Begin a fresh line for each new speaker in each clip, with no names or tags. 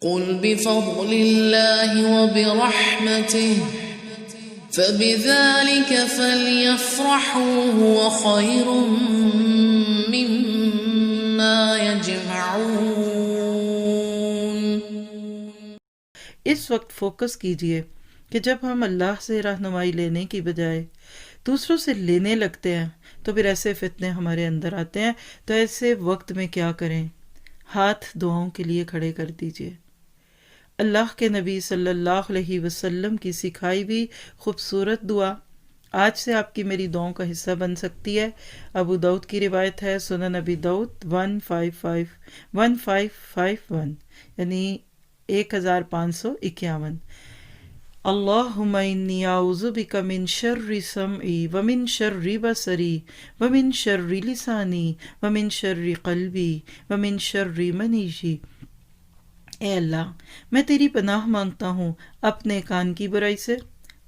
قل بفضل الله وبرحمته فبذلك فليفرحوا هو خير مما يجمعون۔
اس وقت فوکس کیجئے کہ جب ہم اللہ سے رہنمائی لینے کی بجائے دوسروں سے لینے لگتے ہیں تو پھر ایسے فتنے ہمارے اندر آتے ہیں، تو ایسے وقت میں کیا کریں؟ ہاتھ دعاؤں کے لیے کھڑے کر دیجئے۔ اللہ کے نبی صلی اللہ علیہ وسلم کی سکھائی بھی خوبصورت دعا آج سے آپ کی میری دعاؤں کا حصہ بن سکتی ہے۔ ابو داؤد کی روایت ہے، سنن ابی داؤد 1551 یعنی 1551۔ اللہم انی اعوذ بک من شر سمعی ومن شر بصری ومن شر لسانی ومن شر قلبی ومن شر منیجی۔ اے اللہ، میں تیری پناہ مانگتا ہوں اپنے کان کی برائی سے،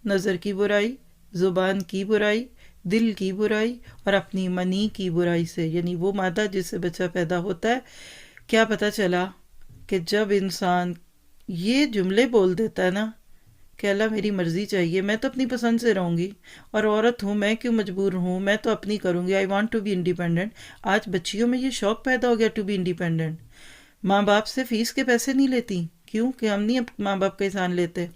نظر کی برائی، زبان کی برائی، دل کی برائی اور اپنی منی کی برائی سے، یعنی وہ مادہ جس سے بچہ پیدا ہوتا ہے۔ کیا پتہ چلا کہ جب انسان یہ جملے بول دیتا ہے نا کہ اللہ میری مرضی چاہیے، میں تو اپنی پسند سے رہوں گی، اور عورت ہوں میں کیوں مجبور ہوں، میں تو اپنی کروں گی، I want to be independent. آج بچیوں میں یہ شوق پیدا ہو گیا ٹو بی انڈیپینڈنٹ۔ ماں باپ سے فیس کے پیسے نہیں لیتی، کیوں کہ ہم نہیں ماں باپ کا احسان لیتے۔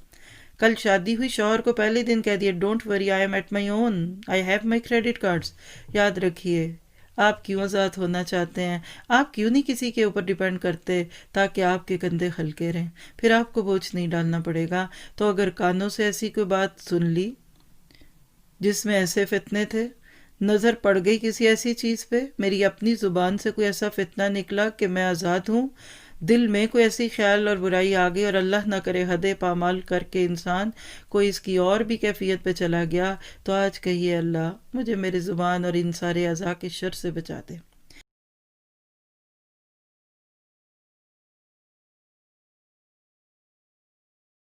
کل شادی ہوئی، شوہر کو پہلے دن کہہ دیا don't worry I am at my own, I have my credit cards. یاد رکھیے، آپ کیوں آزاد ہونا چاہتے ہیں؟ آپ کیوں نہیں کسی کے اوپر ڈیپینڈ کرتے تاکہ آپ کے کندھے ہلکے رہیں؟ پھر آپ کو بوجھ نہیں ڈالنا پڑے گا۔ تو اگر کانوں سے ایسی کوئی بات سن لی جس میں ایسے فتنے تھے، نظر پڑ گئی کسی ایسی چیز پہ، میری اپنی زبان سے کوئی ایسا فتنہ نکلا کہ میں آزاد ہوں، دل میں کوئی ایسی خیال اور برائی آ گئی، اور اللہ نہ کرے حد پامال کر کے انسان کوئی اس کی اور بھی کیفیت پہ چلا گیا، تو آج کہیے اللہ مجھے میرے زبان اور ان سارے اعضاء کے شر سے بچا دے۔